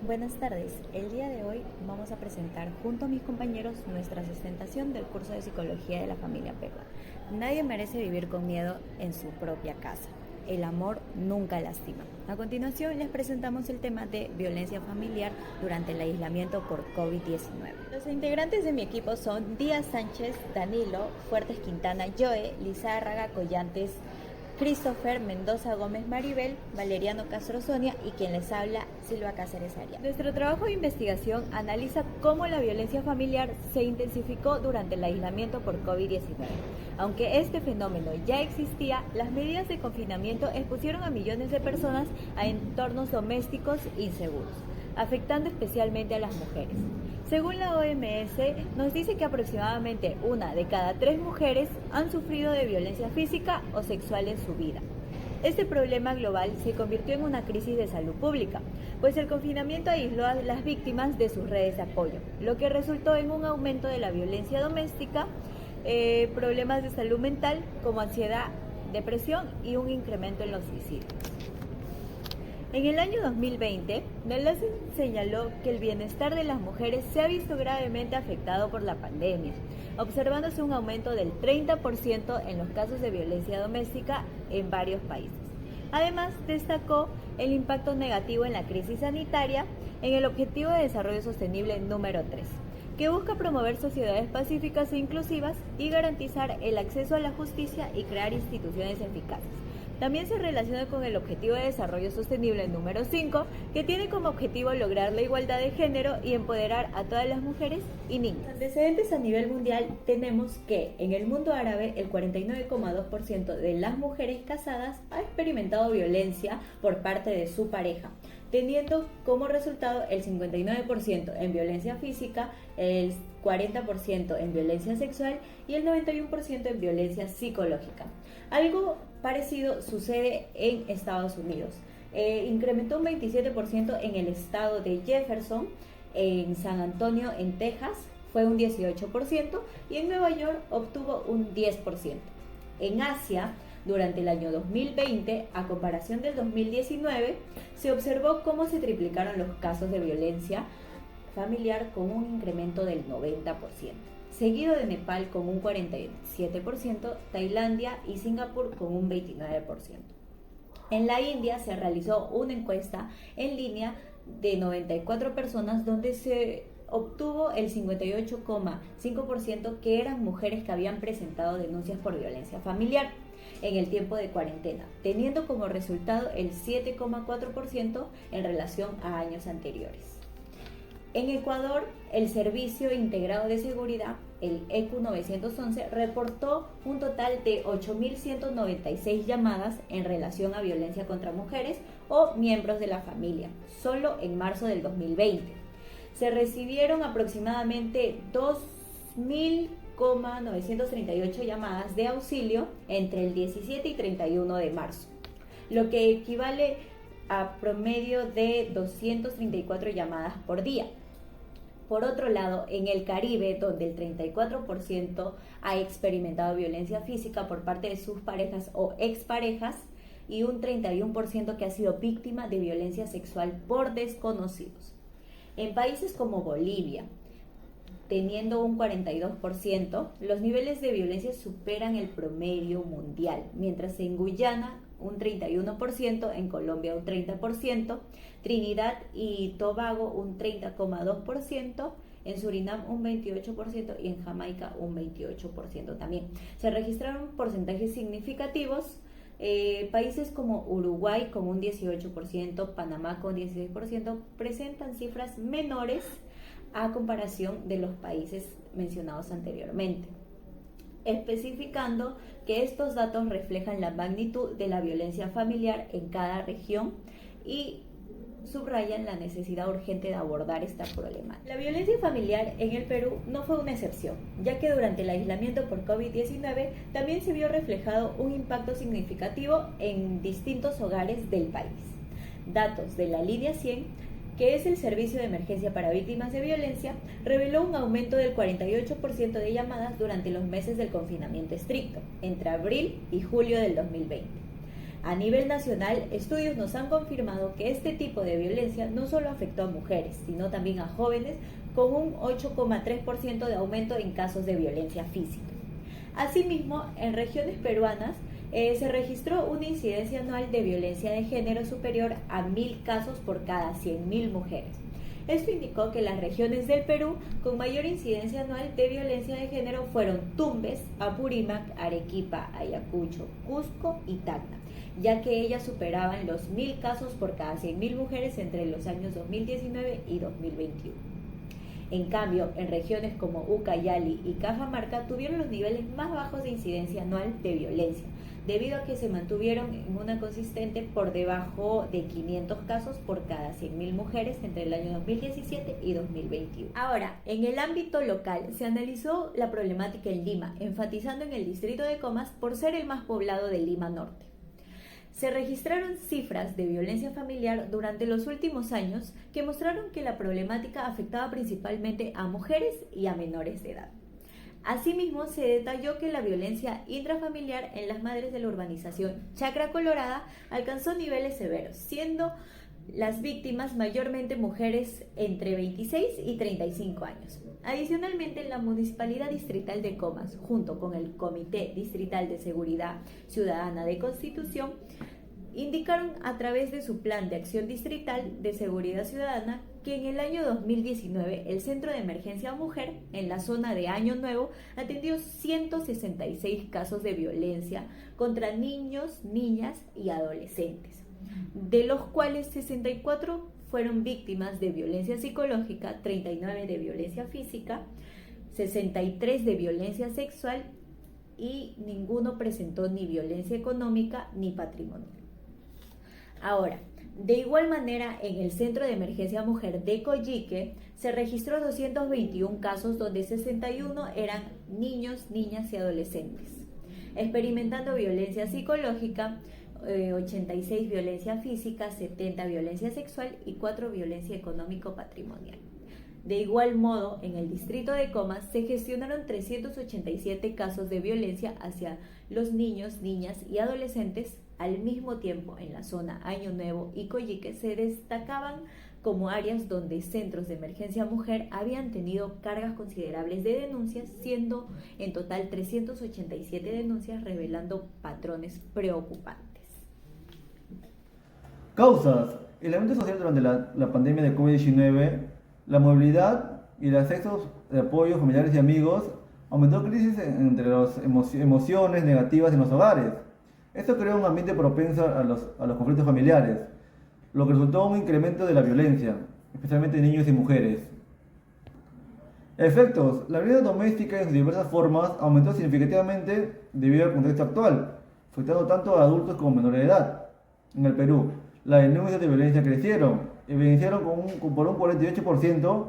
Buenas tardes, el día de hoy vamos a presentar junto a mis compañeros nuestra sustentación del curso de Psicología de la Familia Pegua. Nadie merece vivir con miedo en su propia casa. El amor nunca lastima. A continuación les presentamos el tema de violencia familiar durante el aislamiento por COVID-19. Los integrantes de mi equipo son Díaz Sánchez, Danilo, Fuertes Quintana, Joe, Lizárraga, Collantes, Christopher Mendoza Gómez Maribel, Valeriano Castro Sonia y quien les habla, Silva Cáceres Arias. Nuestro trabajo de investigación analiza cómo la violencia familiar se intensificó durante el aislamiento por COVID-19. Aunque este fenómeno ya existía, las medidas de confinamiento expusieron a millones de personas a entornos domésticos inseguros, afectando especialmente a las mujeres. Según la OMS, nos dice que aproximadamente 1 de cada 3 mujeres han sufrido de violencia física o sexual en su vida. Este problema global se convirtió en una crisis de salud pública, pues el confinamiento aisló a las víctimas de sus redes de apoyo, lo que resultó en un aumento de la violencia doméstica, problemas de salud mental como ansiedad, depresión y un incremento en los suicidios. En el año 2020, Nelson señaló que el bienestar de las mujeres se ha visto gravemente afectado por la pandemia, observándose un aumento del 30% en los casos de violencia doméstica en varios países. Además, destacó el impacto negativo en la crisis sanitaria en el Objetivo de Desarrollo Sostenible número 3, que busca promover sociedades pacíficas e inclusivas y garantizar el acceso a la justicia y crear instituciones eficaces. También se relaciona con el Objetivo de Desarrollo Sostenible número 5, que tiene como objetivo lograr la igualdad de género y empoderar a todas las mujeres y niñas. Antecedentes a nivel mundial tenemos que en el mundo árabe el 49,2% de las mujeres casadas ha experimentado violencia por parte de su pareja, teniendo como resultado el 59% en violencia física, el 40% en violencia sexual y el 91% en violencia psicológica. Algo parecido sucede en Estados Unidos. Incrementó un 27% en el estado de Jefferson, en San Antonio, en Texas, fue un 18% y en Nueva York obtuvo un 10%. En Asia, durante el año 2020, a comparación del 2019, se observó cómo se triplicaron los casos de violencia familiar con un incremento del 90%, seguido de Nepal con un 47%, Tailandia y Singapur con un 29%. En la India se realizó una encuesta en línea de 94 personas donde se obtuvo el 58,5% que eran mujeres que habían presentado denuncias por violencia familiar en el tiempo de cuarentena, teniendo como resultado el 7,4% en relación a años anteriores. En Ecuador, el Servicio Integrado de Seguridad, el ECU 911, reportó un total de 8.196 llamadas en relación a violencia contra mujeres o miembros de la familia, solo en marzo del 2020. Se recibieron aproximadamente 2.938 llamadas de auxilio entre el 17 y 31 de marzo, lo que equivale a promedio de 234 llamadas por día. Por otro lado, en el Caribe, donde el 34% ha experimentado violencia física por parte de sus parejas o exparejas y un 31% que ha sido víctima de violencia sexual por desconocidos. En países como Bolivia, teniendo un 42%, los niveles de violencia superan el promedio mundial, mientras en Guyana un 31%, en Colombia un 30%, Trinidad y Tobago un 30,2%, en Surinam un 28% y en Jamaica un 28% también. Se registraron porcentajes significativos, países como Uruguay con un 18%, Panamá con 16%, presentan cifras menores a comparación de los países mencionados anteriormente, especificando que estos datos reflejan la magnitud de la violencia familiar en cada región y subrayan la necesidad urgente de abordar esta problemática. La violencia familiar en el Perú no fue una excepción, ya que durante el aislamiento por COVID-19 también se vio reflejado un impacto significativo en distintos hogares del país. Datos de la Línea 100, que es el servicio de emergencia para víctimas de violencia, reveló un aumento del 48% de llamadas durante los meses del confinamiento estricto, entre abril y julio del 2020. A nivel nacional, estudios nos han confirmado que este tipo de violencia no solo afectó a mujeres, sino también a jóvenes, con un 8,3% de aumento en casos de violencia física. Asimismo, en regiones peruanas se registró una incidencia anual de violencia de género superior a 1.000 casos por cada 100.000 mujeres. Esto indicó que las regiones del Perú con mayor incidencia anual de violencia de género fueron Tumbes, Apurímac, Arequipa, Ayacucho, Cusco y Tacna, ya que ellas superaban los 1.000 casos por cada 100.000 mujeres entre los años 2019 y 2021. En cambio, en regiones como Ucayali y Cajamarca tuvieron los niveles más bajos de incidencia anual de violencia, debido a que se mantuvieron en una consistente por debajo de 500 casos por cada 100.000 mujeres entre el año 2017 y 2021. Ahora, en el ámbito local se analizó la problemática en Lima, enfatizando en el distrito de Comas por ser el más poblado de Lima Norte. Se registraron cifras de violencia familiar durante los últimos años que mostraron que la problemática afectaba principalmente a mujeres y a menores de edad. Asimismo, se detalló que la violencia intrafamiliar en las madres de la urbanización Chacra Colorada alcanzó niveles severos, siendo las víctimas mayormente mujeres entre 26 y 35 años. Adicionalmente, la Municipalidad Distrital de Comas, junto con el Comité Distrital de Seguridad Ciudadana de Constitución, indicaron a través de su Plan de Acción Distrital de Seguridad Ciudadana que en el año 2019 el Centro de Emergencia Mujer en la zona de Año Nuevo atendió 166 casos de violencia contra niños, niñas y adolescentes, de los cuales 64 fueron víctimas de violencia psicológica, 39 de violencia física, 63 de violencia sexual y ninguno presentó ni violencia económica ni patrimonial. Ahora, de igual manera, en el Centro de Emergencia Mujer de Coyique se registró 221 casos donde 61 eran niños, niñas y adolescentes, experimentando violencia psicológica, 86 violencia física, 70 violencia sexual y 4 violencia económico-patrimonial. De igual modo, en el distrito de Comas se gestionaron 387 casos de violencia hacia los niños, niñas y adolescentes. Al mismo tiempo, en la zona Año Nuevo y Coyique se destacaban como áreas donde centros de emergencia mujer habían tenido cargas considerables de denuncias, siendo en total 387 denuncias revelando patrones preocupantes. Causas. El ambiente social durante la pandemia de COVID-19, la movilidad y el acceso de apoyo familiares y amigos aumentó crisis entre las emociones negativas en los hogares. Esto creó un ambiente propenso a los conflictos familiares, lo que resultó en un incremento de la violencia, especialmente en niños y mujeres. Efectos. La violencia doméstica en sus diversas formas aumentó significativamente debido al contexto actual, afectando tanto a adultos como menores de edad. En el Perú, las denuncias de violencia crecieron, evidenciaron por un 48%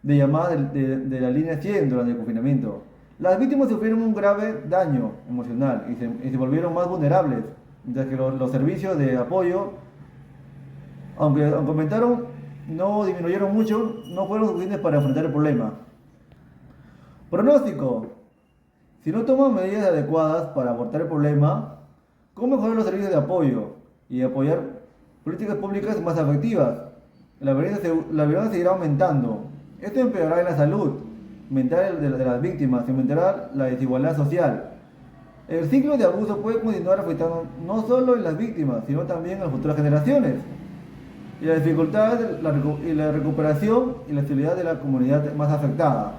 de llamadas de la línea 100 durante el confinamiento. Las víctimas sufrieron un grave daño emocional y se volvieron más vulnerables, mientras que los servicios de apoyo, aunque aumentaron, no disminuyeron mucho, no fueron suficientes para enfrentar el problema. Pronóstico. Si no toman medidas adecuadas para abordar el problema, ¿cómo mejorar los servicios de apoyo y apoyar políticas públicas más efectivas? La violencia seguirá aumentando. Esto empeorará en la salud mental de las víctimas y aumentará la desigualdad social. El ciclo de abuso puede continuar afectando no solo en las víctimas, sino también en las futuras generaciones. Y la dificultad y la recuperación y la estabilidad de la comunidad más afectada.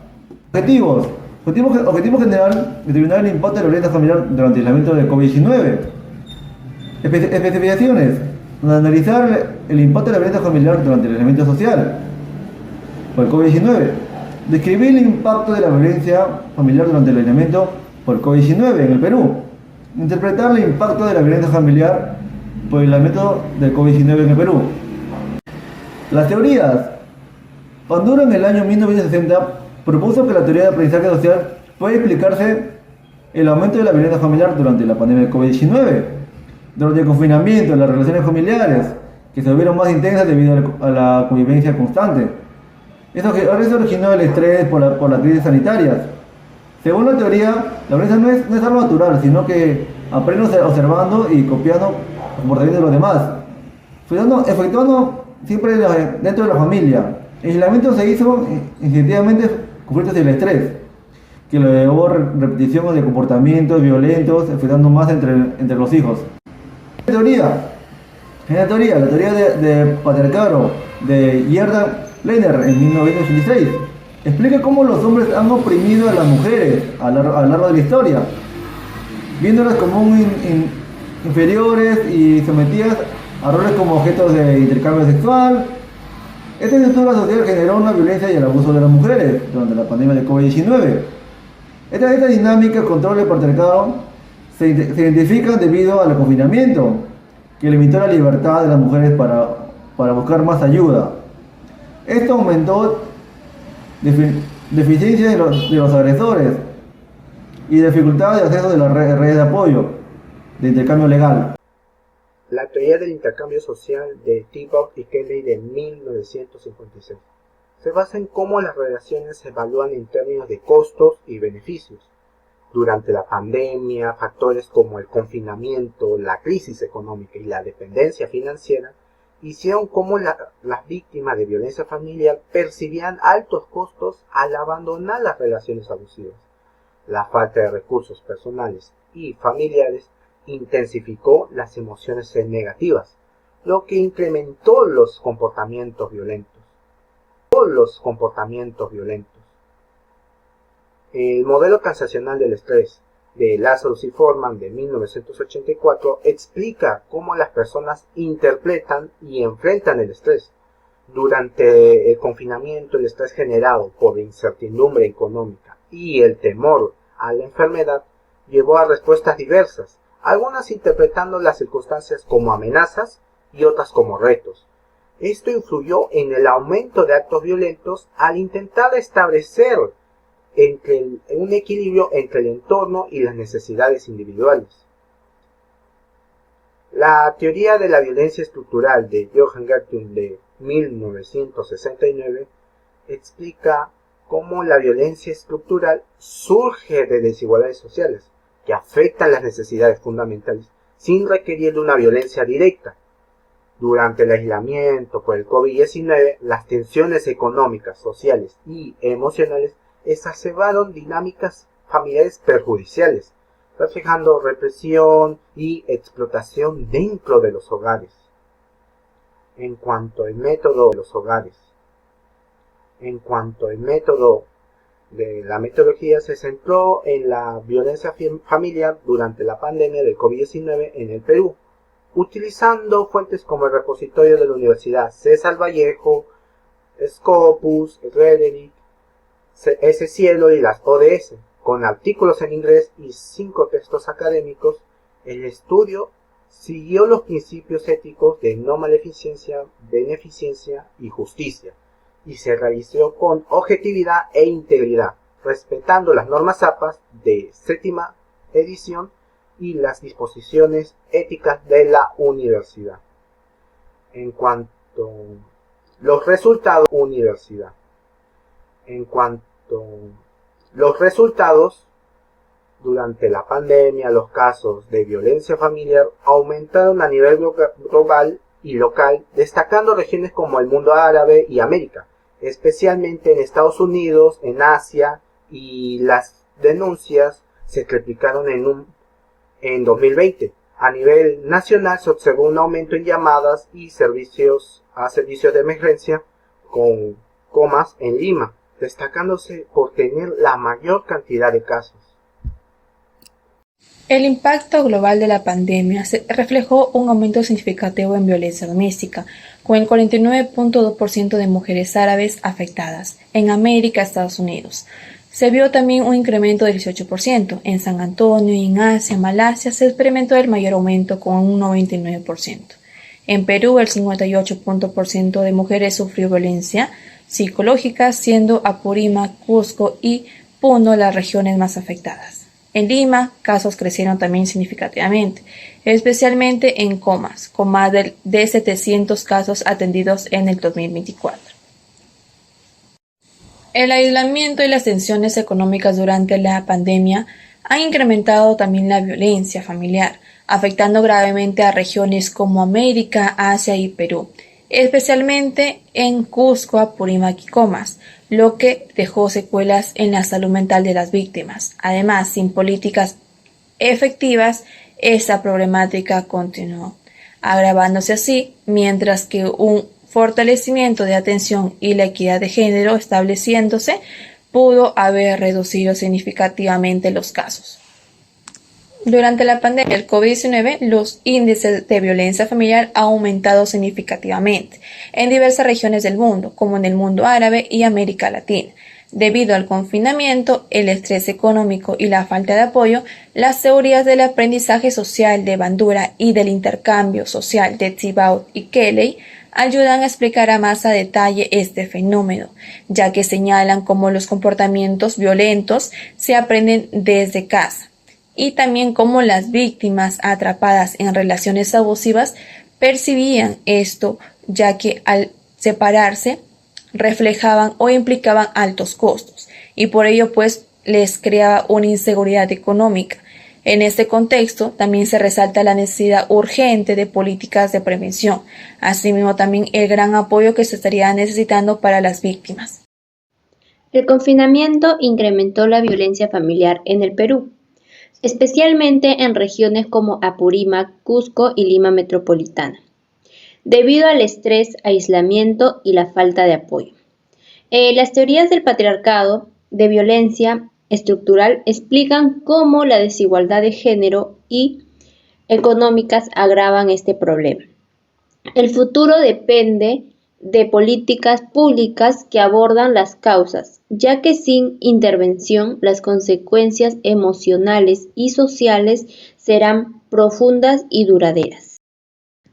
Objetivos. Objetivo general: determinar el impacto de la violencia familiar durante el aislamiento de COVID-19. Especificaciones: analizar el impacto de la violencia familiar durante el aislamiento social por el COVID-19. Describir el impacto de la violencia familiar durante el aislamiento por COVID-19 en el Perú. Interpretar el impacto de la violencia familiar por el aislamiento del COVID-19 en el Perú. Las teorías. Panduro en el año 1960 propuso que la teoría de aprendizaje social puede explicarse el aumento de la violencia familiar durante la pandemia de COVID-19, durante el confinamiento, las relaciones familiares, que se volvieron más intensas debido a la convivencia constante. Eso originó el estrés por las crisis sanitarias. Según la teoría, la violencia no es algo natural, sino que aprenden observando y copiando el comportamiento de los demás, efectuando siempre dentro de la familia. El aislamiento se hizo instintivamente con fruto del estrés, que le llevó repetición de comportamientos violentos, afectando más entre los hijos. La teoría de patriarcado de Gerda Lerner en 1986 explica cómo los hombres han oprimido a las mujeres a lo largo de la historia, viéndolas como inferiores y sometidas a roles como objetos de intercambio sexual. Esta estructura social generó una violencia y el abuso de las mujeres durante la pandemia de COVID-19. Esta dinámica de control del patriarcado se identifica debido al confinamiento, que limitó la libertad de las mujeres para buscar más ayuda. Esto aumentó deficiencia de los agresores y dificultad de acceso de las redes de apoyo, de intercambio legal. La teoría del intercambio social de Tibok y Kelly de 1956 se basa en cómo las relaciones se evalúan en términos de costos y beneficios. Durante la pandemia, factores como el confinamiento, la crisis económica y la dependencia financiera hicieron cómo las víctimas de violencia familiar percibían altos costos al abandonar las relaciones abusivas. La falta de recursos personales y familiares intensificó las emociones negativas, lo que incrementó los comportamientos violentos. El modelo transicional del estrés de Lazarus y Forman de 1984 explica cómo las personas interpretan y enfrentan el estrés. Durante el confinamiento, el estrés generado por la incertidumbre económica y el temor a la enfermedad llevó a respuestas diversas, algunas interpretando las circunstancias como amenazas y otras como retos. Esto influyó en el aumento de actos violentos al intentar establecer un equilibrio entre el entorno y las necesidades individuales. La teoría de la violencia estructural de Johan Galtung de 1969 explica cómo la violencia estructural surge de desigualdades sociales que afectan las necesidades fundamentales sin requerir de una violencia directa. Durante el aislamiento por el COVID-19, las tensiones económicas, sociales y emocionales exacerbaron dinámicas familiares perjudiciales, reflejando represión y explotación dentro de los hogares. En cuanto al método de la metodología se centró en la violencia familiar durante la pandemia del COVID-19 en el Perú, utilizando fuentes como el repositorio de la Universidad César Vallejo, Scopus, Rederich, Cielo y las ODS, con artículos en inglés y 5 textos académicos. El estudio siguió los principios éticos de no maleficencia, beneficencia y justicia, y se realizó con objetividad e integridad, respetando las normas APAS de 7ª edición y las disposiciones éticas de la universidad. En cuanto los resultados durante la pandemia, los casos de violencia familiar aumentaron a nivel global y local, destacando regiones como el mundo árabe y América, especialmente en Estados Unidos, en Asia, y las denuncias se triplicaron en 2020. A nivel nacional se observó un aumento en llamadas y servicios de emergencia con comas en Lima, destacándose por tener la mayor cantidad de casos. El impacto global de la pandemia reflejó un aumento significativo en violencia doméstica, con el 49.2% de mujeres árabes afectadas en América y Estados Unidos. Se vio también un incremento del 18%. En San Antonio y en Asia, Malasia, se experimentó el mayor aumento con un 99%. En Perú, el 58% de mujeres sufrió violencia psicológica, siendo Apurímac, Cusco y Puno las regiones más afectadas. En Lima, casos crecieron también significativamente, especialmente en comas, con más de 700 casos atendidos en el 2024. El aislamiento y las tensiones económicas durante la pandemia han incrementado también la violencia familiar, afectando gravemente a regiones como América, Asia y Perú, especialmente en Cusco, Apurímac y Comas, lo que dejó secuelas en la salud mental de las víctimas. Además, sin políticas efectivas, esta problemática continuó, agravándose así, mientras que un fortalecimiento de atención y la equidad de género estableciéndose pudo haber reducido significativamente los casos. Durante la pandemia del COVID-19, los índices de violencia familiar han aumentado significativamente en diversas regiones del mundo, como en el mundo árabe y América Latina. Debido al confinamiento, el estrés económico y la falta de apoyo, las teorías del aprendizaje social de Bandura y del intercambio social de Thibault y Kelly ayudan a explicar a más a detalle este fenómeno, ya que señalan cómo los comportamientos violentos se aprenden desde casa y también cómo las víctimas atrapadas en relaciones abusivas percibían esto, ya que al separarse reflejaban o implicaban altos costos y por ello pues les creaba una inseguridad económica. En este contexto también se resalta la necesidad urgente de políticas de prevención, asimismo también el gran apoyo que se estaría necesitando para las víctimas. El confinamiento incrementó la violencia familiar en el Perú, especialmente en regiones como Apurímac, Cusco y Lima Metropolitana, debido al estrés, aislamiento y la falta de apoyo. Las teorías del patriarcado de violencia estructural explican cómo la desigualdad de género y económicas agravan este problema. El futuro depende de políticas públicas que abordan las causas, ya que sin intervención las consecuencias emocionales y sociales serán profundas y duraderas.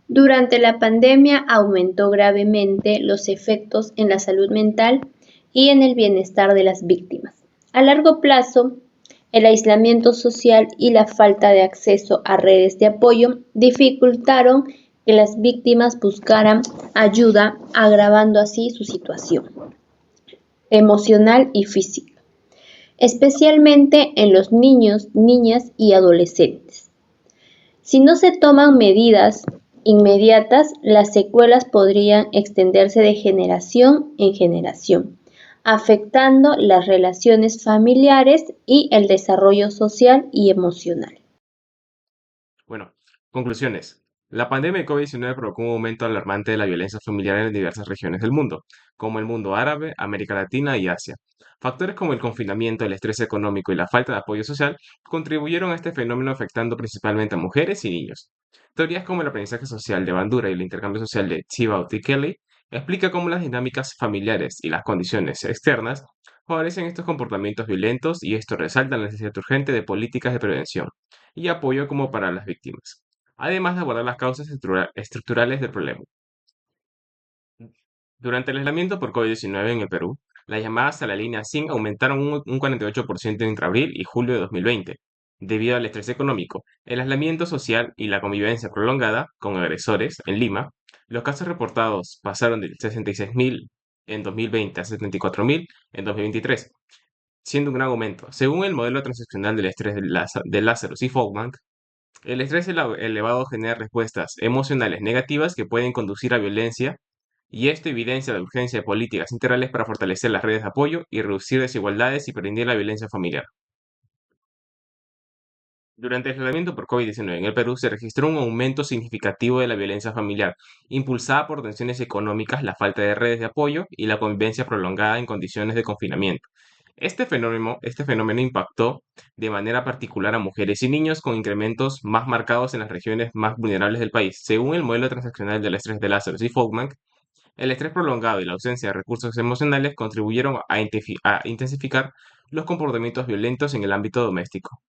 Durante la pandemia aumentó gravemente los efectos en la salud mental y en el bienestar de las víctimas. A largo plazo, el aislamiento social y la falta de acceso a redes de apoyo dificultaron que las víctimas buscaran ayuda, agravando así su situación emocional y física, especialmente en los niños, niñas y adolescentes. Si no se toman medidas inmediatas, las secuelas podrían extenderse de generación en generación, afectando las relaciones familiares y el desarrollo social y emocional. Bueno, conclusiones. La pandemia de COVID-19 provocó un aumento alarmante de la violencia familiar en diversas regiones del mundo, como el mundo árabe, América Latina y Asia. Factores como el confinamiento, el estrés económico y la falta de apoyo social contribuyeron a este fenómeno afectando principalmente a mujeres y niños. Teorías como el aprendizaje social de Bandura y el intercambio social de Thibault y Kelly explica cómo las dinámicas familiares y las condiciones externas favorecen estos comportamientos violentos y esto resalta la necesidad urgente de políticas de prevención y apoyo como para las víctimas, además de abordar las causas estructurales del problema. Durante el aislamiento por COVID-19 en el Perú, las llamadas a la línea 100 aumentaron un 48% entre abril y julio de 2020, debido al estrés económico, el aislamiento social y la convivencia prolongada con agresores en Lima. Los casos reportados pasaron de 66.000 en 2020 a 74.000 en 2023, siendo un gran aumento. Según el modelo transaccional del estrés de Lazarus y Folkman, el estrés elevado genera respuestas emocionales negativas que pueden conducir a violencia, y esto evidencia la urgencia de políticas integrales para fortalecer las redes de apoyo y reducir desigualdades y prevenir la violencia familiar. Durante el aislamiento por COVID-19 en el Perú se registró un aumento significativo de la violencia familiar, impulsada por tensiones económicas, la falta de redes de apoyo y la convivencia prolongada en condiciones de confinamiento. Este fenómeno impactó de manera particular a mujeres y niños con incrementos más marcados en las regiones más vulnerables del país. Según el modelo transaccional del estrés de Lazarus y Folkman, el estrés prolongado y la ausencia de recursos emocionales contribuyeron a intensificar los comportamientos violentos en el ámbito doméstico.